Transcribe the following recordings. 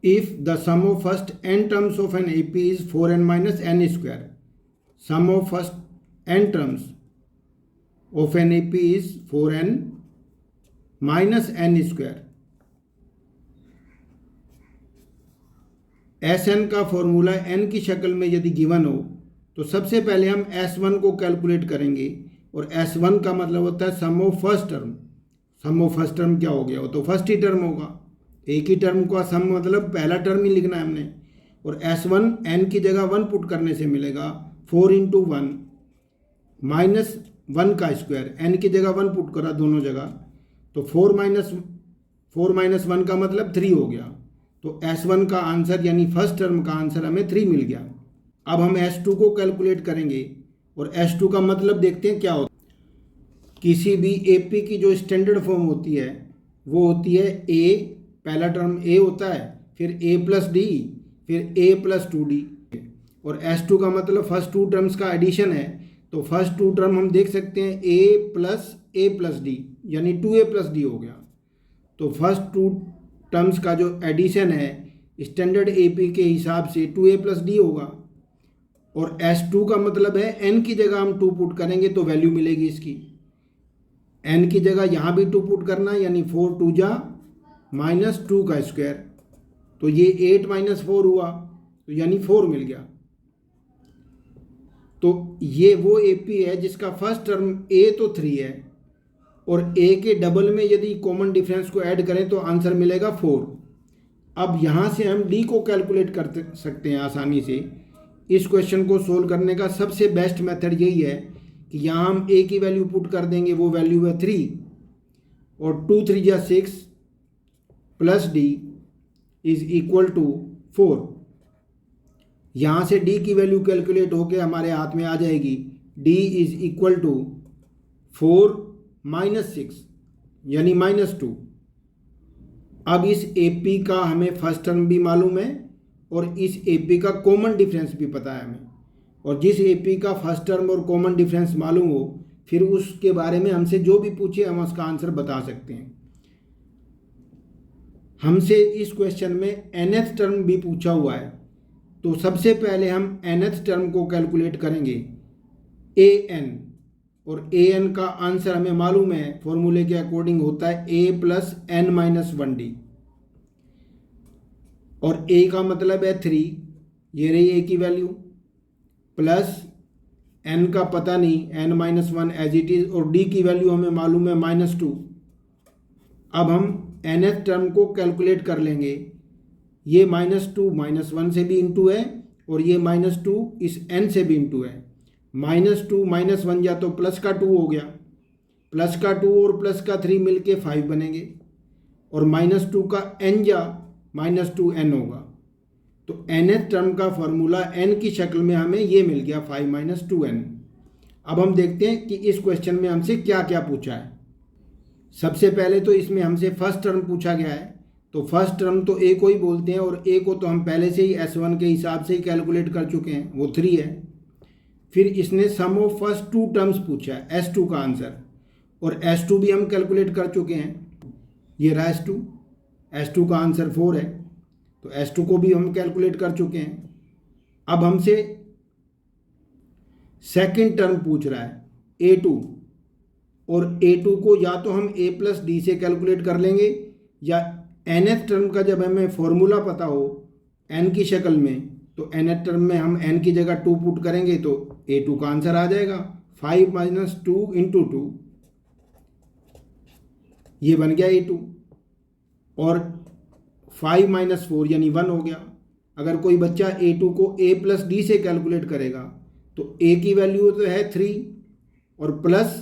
if the sum of first n terms of an AP is 4n minus n square. Sum of first n terms of an AP is 4n minus n square. Sn का formula n की शक्ल में यदि given हो तो सबसे पहले हम S1 को कैलकुलेट करेंगे, और S1 का मतलब होता है sum of first term. Sum of first term क्या हो गया? वो तो फर्स्ट ही टर्म होगा। एक ही टर्म का सम मतलब पहला टर्म ही लिखना है हमने। और S1 n की जगह 1 पुट करने से मिलेगा 4 इंटू 1 माइनस 1 का स्क्वायर। n की जगह 1 पुट करा दोनों जगह, तो 4 माइनस 1 का मतलब 3 हो गया। तो S1 का आंसर यानी फर्स्ट टर्म का आंसर हमें 3 मिल गया। अब हम S2 को कैलकुलेट करेंगे, और S2 का मतलब देखते हैं क्या होता है। किसी भी AP की जो स्टैंडर्ड फॉर्म होती है वो होती है A, पहला टर्म A होता है, फिर A प्लस डी, फिर A प्लस 2D, और S2 का मतलब फर्स्ट टू टर्म्स का एडिशन है। तो फर्स्ट टू टर्म हम देख सकते हैं A प्लस डी यानी 2A प्लस डी हो गया। तो फर्स्ट टू टर्म्स का जो एडिशन है स्टैंडर्ड AP के हिसाब से 2A प्लस डी होगा। और S2 का मतलब है n की जगह हम 2 पुट करेंगे तो वैल्यू मिलेगी इसकी। n की जगह यहाँ भी 2 पुट करना है, यानी 4 2 जा माइनस 2 का स्क्वायर, तो ये 8 माइनस 4 हुआ, तो यानी 4 मिल गया। तो ये वो AP है जिसका फर्स्ट टर्म A तो 3 है, और A के डबल में यदि कॉमन डिफरेंस को ऐड करें तो आंसर मिलेगा 4। अब यहाँ से हम D को कैलकुलेट कर सकते हैं आसानी से। इस क्वेश्चन को सोल्व करने का सबसे बेस्ट मेथड यही है कि यहाँ हम A की वैल्यू पुट कर देंगे, वो वैल्यू है 3, और 2 3 जा 6 plus D is equal to 4। यहाँ से D की वैल्यू कैलकुलेट होके हमारे हाथ में आ जाएगी। D is equal to 4 minus 6 यानी -2। अब इस AP का हमें फर्स्ट टर्म भी मालूम है और इस AP का कॉमन डिफरेंस भी पता है हमें, और जिस AP का फर्स्ट टर्म और कॉमन डिफरेंस मालूम हो फिर उसके बारे में हमसे जो भी पूछे हम उसका आंसर बता सकते हैं। हमसे इस क्वेश्चन में nth टर्म भी पूछा हुआ है, तो सबसे पहले हम nth टर्म को कैलकुलेट करेंगे an, और an का आंसर हमें मालूम है फॉर्मूले के अकॉर्डिंग होता है a plus n minus 1d, और a का मतलब है 3, ये रही a की वैल्यू, प्लस n का पता नहीं n minus 1 as it is, और d की वैल्यू हमें मालूम है -2। अब हम nth टर्म को कैलकुलेट कर लेंगे। ये -2 -1 से भी इंटू है, और ये -2 इस n से भी इंटू है। -2 -1 या तो प्लस का 2 हो गया, प्लस का 2 और प्लस का 3 मिलके 5 बनेंगे, और -2 का n जा -2n होगा। तो nth टर्म का फॉर्मूला n की शक्ल में हमें ये मिल गया 5 - 2n। अब हम देखते हैं कि इस क्वेश्चन में हमसे क्या क्या पूछा है। सबसे पहले तो इसमें हमसे फर्स्ट टर्म पूछा गया है, तो फर्स्ट टर्म तो a को ही बोलते हैं, और a को तो हम पहले से ही S1 के हिसाब से ही कैलकुलेट कर चुके हैं, वो 3 है। फिर इसने सम ऑफ फर्स्ट टू टर्म्स पूछा है, S2 का आंसर, और S2 भी हम कैलकुलेट कर चुके हैं। ये रहा S2 का आंसर 4 है, तो S2 को भी हम कैलकुलेट कर चुके हैं। अब हमसे सेकंड टर्म पूछ रहा है A2, और A2 को या तो हम A प्लस डी से कैलकुलेट कर लेंगे, या nth टर्म का जब हमें फॉर्मूला पता हो n की शक्ल में, तो nth टर्म में हम n की जगह 2 पुट करेंगे तो A2 का आंसर आ जाएगा 5 - 2 इंटू 2, ये बन गया A2, और 5 - 4 यानी 1 हो गया। अगर कोई बच्चा A2 को A प्लस डी से कैलकुलेट करेगा तो A की वैल्यू तो है 3, और प्लस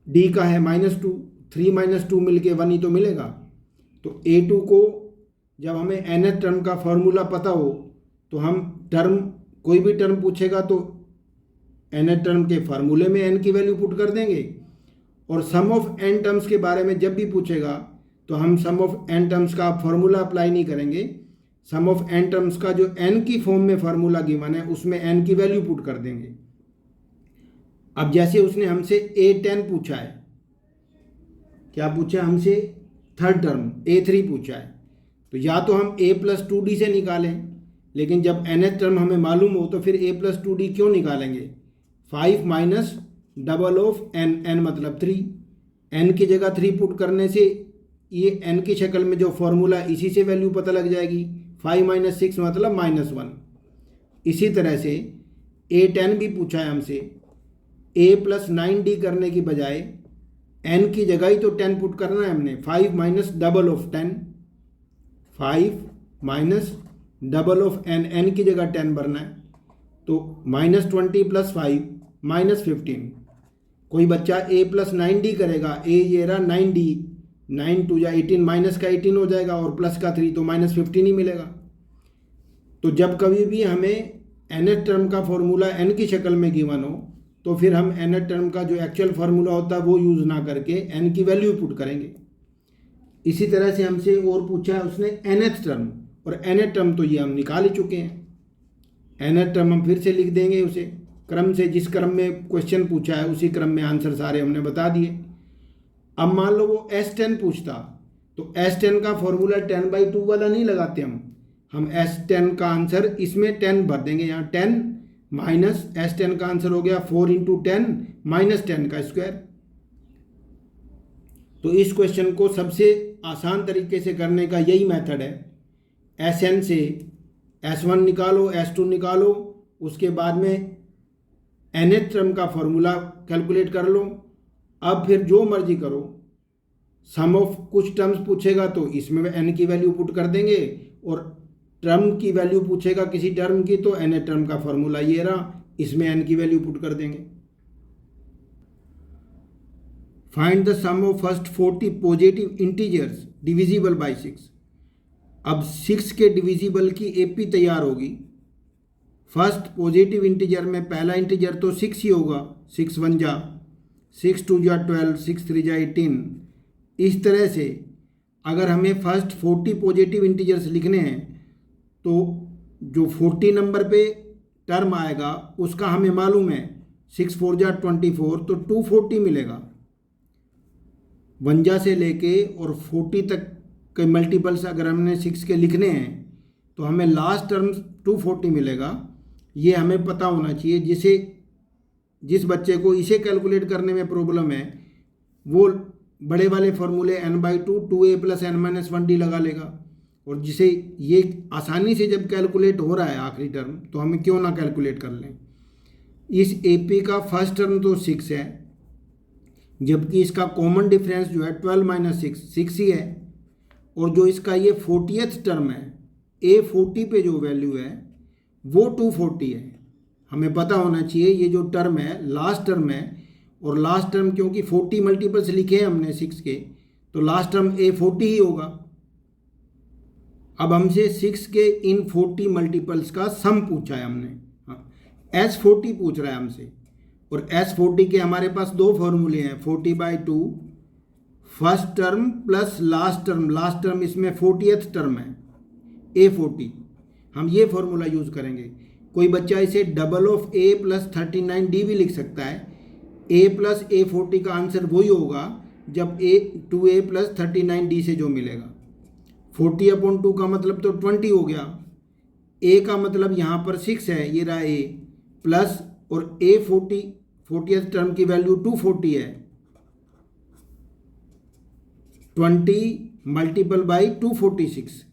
D का है -2, 3 - 2 मिलके 1 ही तो मिलेगा। तो A2 को जब हमें nth टर्म का फॉर्मूला पता हो तो हम टर्म, कोई भी टर्म पूछेगा तो nth टर्म के फार्मूले में n की वैल्यू पुट कर देंगे, और सम ऑफ n टर्म्स के बारे में जब भी पूछेगा तो हम सम ऑफ n टर्म्स का फॉर्मूला अप्लाई नहीं करेंगे। सम ऑफ n टर्म्स का जो n की फॉर्म में फार्मूला गिवन है उसमें n की वैल्यू पुट कर देंगे। अब जैसे उसने हमसे A10 पूछा है, क्या पूछा हमसे? थर्ड टर्म A3 पूछा है, तो या तो हम a प्लस 2d से निकालें, लेकिन जब nth टर्म हमें मालूम हो तो फिर a प्लस 2d क्यों निकालेंगे। 5 माइनस डबल ऑफ n मतलब 3, n की जगह 3 पुट करने से ये n की शक्ल में जो फॉर्मूला इसी से वैल्यू पता लग जाएगी। 5 माइनस 6 मतलब -1। इसी तरह से a10 भी पूछा है हमसे। a प्लस 9d करने की बजाय n की जगह ही तो 10 पुट करना है हमने। 5 minus double of 10, 5 minus double of n की जगह 10 भरना है, तो -20 प्लस 5 -15। कोई बच्चा a प्लस 9d करेगा, a ये रहा 9d, 9 2 या 18, माइनस का 18 हो जाएगा और प्लस का 3 तो -15 ही मिलेगा। तो जब कभी भी हमें nth टर्म का फॉर्मूला n की शक्ल में गिवन हो तो फिर हम nth टर्म का जो एक्चुअल फार्मूला होता है वो यूज़ ना करके n की वैल्यू पुट करेंगे। इसी तरह से हमसे और पूछा है उसने nth टर्म, और nth टर्म तो ये हम निकाल ही चुके हैं। nth टर्म हम फिर से लिख देंगे उसे क्रम से, जिस क्रम में क्वेश्चन पूछा है उसी क्रम में आंसर सारे हमने बता दिए। अब मान लो वो S10 पूछता, तो S10 का फॉर्मूला 10/2 वाला नहीं लगाते हम S10 का आंसर इसमें 10 भर देंगे। यहाँ 10 माइनस S10 का आंसर हो गया 4 × 10 माइनस 10 का स्क्वायर। तो इस क्वेश्चन को सबसे आसान तरीके से करने का यही मेथड है। Sn से S1 निकालो, S2 निकालो, उसके बाद में nth टर्म का फॉर्मूला कैलकुलेट कर लो। अब फिर जो मर्जी करो, सम ऑफ कुछ टर्म्स पूछेगा तो इसमें n की वैल्यू पुट कर देंगे, और टर्म की वैल्यू पूछेगा किसी टर्म की तो nth टर्म का फॉर्मूला ये रहा, इसमें n की वैल्यू पुट कर देंगे। Find the sum of first 40 positive integers divisible by 6। अब 6 के डिविजिबल की एपी तैयार होगी। फर्स्ट पॉजिटिव इंटीजर में पहला इंटीजर तो 6 ही होगा, 6 1 जा, 6 2 जा 12, 6 3 जा 18। इस तरह से अगर हमें फर्स्ट 40 पॉजिटिव इंटीजर्स लिखने हैं तो जो 40 नंबर पे टर्म आएगा उसका हमें मालूम है 6 4 जा 24, तो 240 मिलेगा। 1 जा से लेके और 40 तक के मल्टीपल्स अगर हमने 6 के लिखने हैं तो हमें लास्ट टर्म 240 मिलेगा। ये हमें पता होना चाहिए। जिस बच्चे को इसे कैलकुलेट करने में प्रॉब्लम है वो बड़े वाले फॉर्मूले n/2 2a प्लस n-1d लगा लेगा, और जिसे ये आसानी से जब कैलकुलेट हो रहा है आखिरी टर्म तो हमें क्यों ना कैलकुलेट कर लें। इस AP का फर्स्ट टर्म तो 6 है, जबकि इसका कॉमन डिफरेंस जो है 12 माइनस 6 ही है, और जो इसका ये 40th टर्म है A40 पे जो वैल्यू है वो 240 है। हमें पता होना चाहिए ये जो टर्म है लास्ट टर्म है, और लास्ट टर्म क्योंकि 40 मल्टीपल्स लिखे हैं हमने 6 के, तो लास्ट टर्म A40 ही होगा। अब हमसे 6 के इन 40 मल्टीपल्स का सम पूछा है हमने। S40 पूछ रहा है हमसे, और S40 के हमारे पास दो फॉर्मूले हैं, 40/2 first term plus last term. Last term इसमें 40th टर्म है A40, हम ये फॉर्मूला यूज़ करेंगे। कोई बच्चा इसे double of A plus 39d भी लिख सकता है। A प्लस A40 का आंसर वही होगा जब 2a प्लस 39d से जो मिलेगा। 40/2 का मतलब तो 20 हो गया। A का मतलब यहाँ पर 6 है, ये रहा A प्लस, और A40 40th टर्म की वैल्यू 240 है, 20 मल्टीपल बाई 246।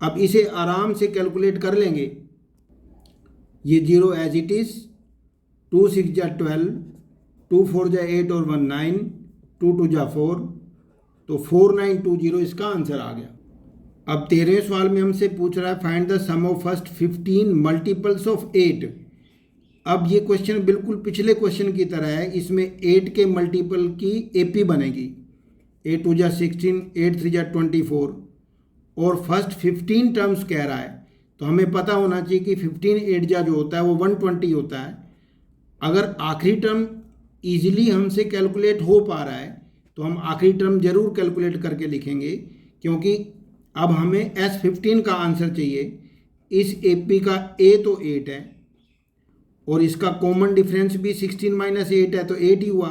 अब इसे आराम से कैलकुलेट कर लेंगे। ये 0 एज इट इज़, 2 6 जा 12, 2 4 जा 8 और 1 9, 2 2 जा 4, तो 4920 इसका आंसर आ गया। अब 13वें सवाल में हमसे पूछ रहा है find the sum of first 15 multiples of 8। अब ये क्वेश्चन बिल्कुल पिछले क्वेश्चन की तरह है, इसमें 8 के मल्टीपल की AP बनेगी। 8 2 जा 16, 8 3 जा 24, और फर्स्ट 15 टर्म्स कह रहा है, तो हमें पता होना चाहिए कि 15 8 जा जो होता है वो 120 होता है। अगर आखिरी टर्म ईजिली हमसे कैलकुलेट हो पा रहा है तो हम आखिरी टर्म जरूर कैलकुलेट करके लिखेंगे, क्योंकि अब हमें S15 का आंसर चाहिए। इस AP का A तो 8 है, और इसका कॉमन डिफरेंस भी 16 माइनस 8 है, तो 8 ही हुआ।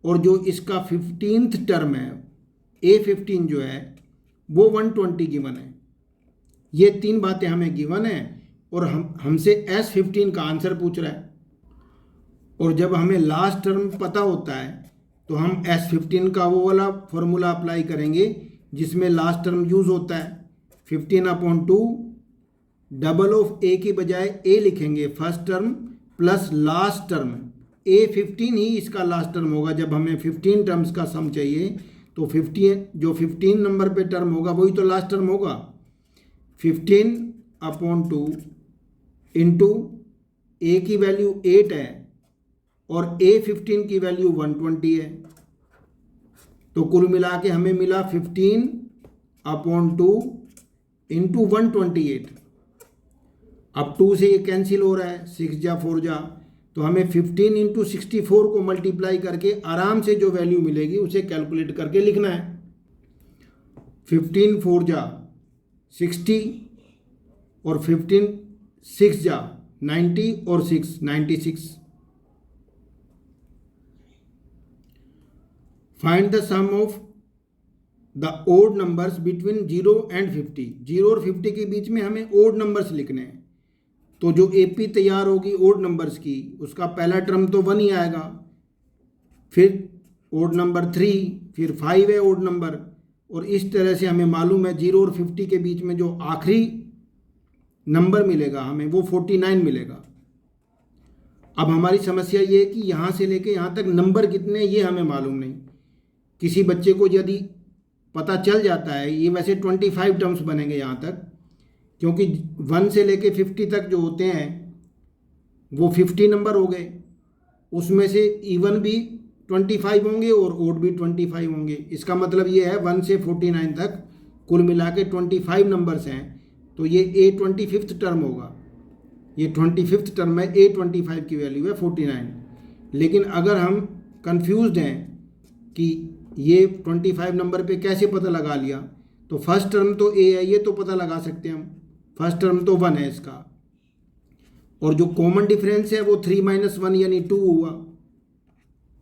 और जो इसका 15th टर्म है A15 जो है वो 120 गिवन है। ये 3 बातें हमें गिवन है और हमसे S15 का आंसर पूछ रहा है। और जब हमें लास्ट टर्म पता होता है तो हम S15 का वो वाला फॉर्मूला अप्लाई करेंगे जिसमें लास्ट टर्म यूज़ होता है। 15/2 डबल ऑफ ए की बजाय ए लिखेंगे first term plus last term. A15 ही इसका लास्ट टर्म होगा। जब हमें 15 टर्म्स का सम चाहिए तो 15 नंबर पे टर्म होगा वही तो लास्ट टर्म होगा। 15/2 इंटू ए की वैल्यू 8 है और A15 की वैल्यू 120 है, तो कुल मिला के हमें मिला 15/2 इंटू 128। अब 2 से ये कैंसिल हो रहा है, 6 जा 4 जा, तो हमें 15 इंटू 64 को मल्टीप्लाई करके आराम से जो वैल्यू मिलेगी उसे कैलकुलेट करके लिखना है। 15 4 जा 60 और 15 6 जा 90 और 6 96। Find the sum of the odd numbers between 0 and 50। 0 और 50 के बीच में हमें ओड नंबर्स लिखने हैं। तो जो एपी तैयार होगी ओड नंबर्स की, उसका पहला टर्म तो 1 ही आएगा, फिर ओड नंबर 3, फिर 5 है ओड नंबर, और इस तरह से हमें मालूम है 0 और 50 के बीच में जो आखिरी नंबर मिलेगा हमें वो 49 मिलेगा। अब हमारी समस्या ये है कि यहाँ से लेके यहाँ तक नंबर कितने ये हमें मालूम नहीं। किसी बच्चे को यदि पता चल जाता है, ये वैसे 25 टर्म्स बनेंगे यहाँ तक, क्योंकि 1 से लेके 50 तक जो होते हैं वो 50 नंबर हो गए, उसमें से इवन भी 25 होंगे और ओड भी 25 होंगे। इसका मतलब ये है 1 से 49 तक कुल मिला के 25 नंबर्स हैं, तो ये A25 टर्म होगा। ये 25 टर्म है, A25 की वैल्यू है 49। लेकिन अगर हम कंफ्यूज्ड हैं कि ये 25 नंबर पे कैसे पता लगा लिया, तो फर्स्ट टर्म तो A है, ये तो पता लगा सकते हैं हम, फर्स्ट टर्म तो 1 है इसका, और जो कॉमन डिफरेंस है वो 3 - 1 यानी 2 हुआ।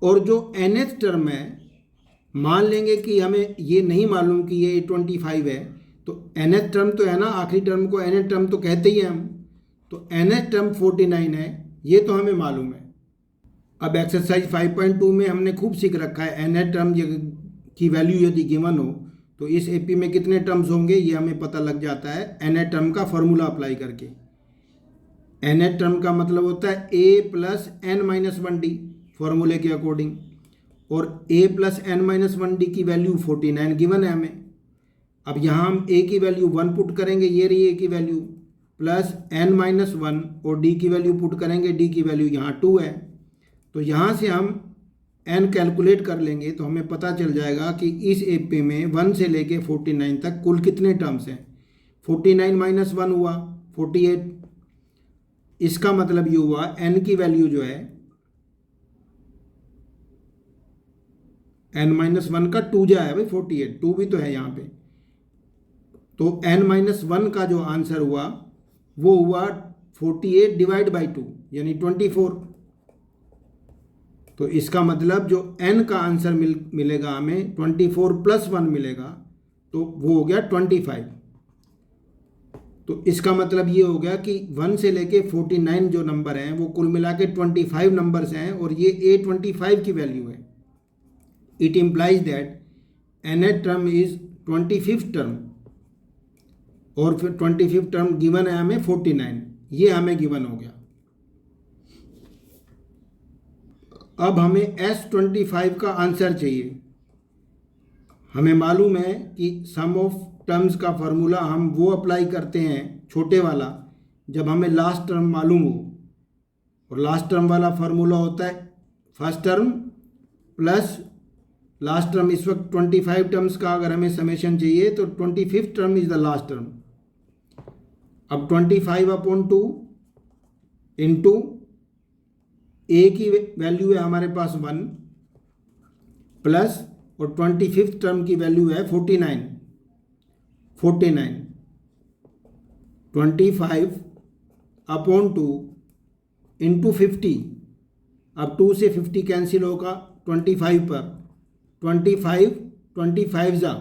और जो nth टर्म है, मान लेंगे कि हमें ये नहीं मालूम कि ये 25 है, तो nth टर्म तो है ना, आखिरी टर्म को nth टर्म तो कहते ही हैं हम, तो nth टर्म 49 है, ये तो हमें मालूम है। अब एक्सरसाइज 5.2 में हमने खूब सीख रखा है nth टर्म की वैल्यू यदि गिवन हो तो इस एपी में कितने टर्म्स होंगे ये हमें पता लग जाता है nth टर्म का फॉर्मूला अप्लाई करके। nth टर्म का मतलब होता है a + n - 1d फॉर्मूले के अकॉर्डिंग, और a + n - 1d की वैल्यू 49 गिवन है हमें। अब यहाँ हम a की वैल्यू 1 पुट करेंगे, ये रही a की वैल्यू, प्लस n - 1 और d की वैल्यू पुट करेंगे, d की वैल्यू यहाँ 2 है। तो यहाँ से हम n कैलकुलेट कर लेंगे तो हमें पता चल जाएगा कि इस एपी में 1 से लेके 49 तक कुल कितने टर्म्स हैं। 49 - 1 हुआ 48। इसका मतलब ये हुआ n की वैल्यू जो है n - 1 का 2 जा है भाई 48, 2 भी तो है यहाँ पे, तो n - 1 का जो आंसर हुआ वो हुआ 48 डिवाइड बाई 2 यानी 24। तो इसका मतलब जो n का आंसर मिलेगा हमें 24 + 1 मिलेगा, तो वो हो गया 25। तो इसका मतलब ये हो गया कि 1 से लेके 49 जो नंबर हैं वो कुल मिला के 25 नंबर्स हैं, और ये A25 की वैल्यू है। It implies that nth term is 25th term, और फिर 25th टर्म गिवन है हमें 49, ये हमें गिवन हो गया। अब हमें S25 का आंसर चाहिए। हमें मालूम है कि सम ऑफ टर्म्स का फार्मूला हम वो अप्लाई करते हैं छोटे वाला जब हमें लास्ट टर्म मालूम हो, और लास्ट टर्म वाला फार्मूला होता है first term plus last term. इस वक्त 25 टर्म्स का अगर हमें समेशन चाहिए तो 25th term is the last term. अब 25/2 इंटू a की वैल्यू है हमारे पास 1 प्लस, और 25th टर्म की वैल्यू है 49। 25/2 इंटू 50। अब 2 से 50 कैंसिल होगा 25 पर, 25 25 जा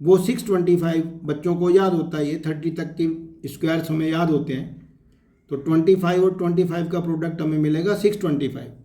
वो 625 बच्चों को याद होता है, ये 30 तक के स्क्वायर्स हमें याद होते हैं। तो 25 और 25 का प्रोडक्ट हमें मिलेगा 625।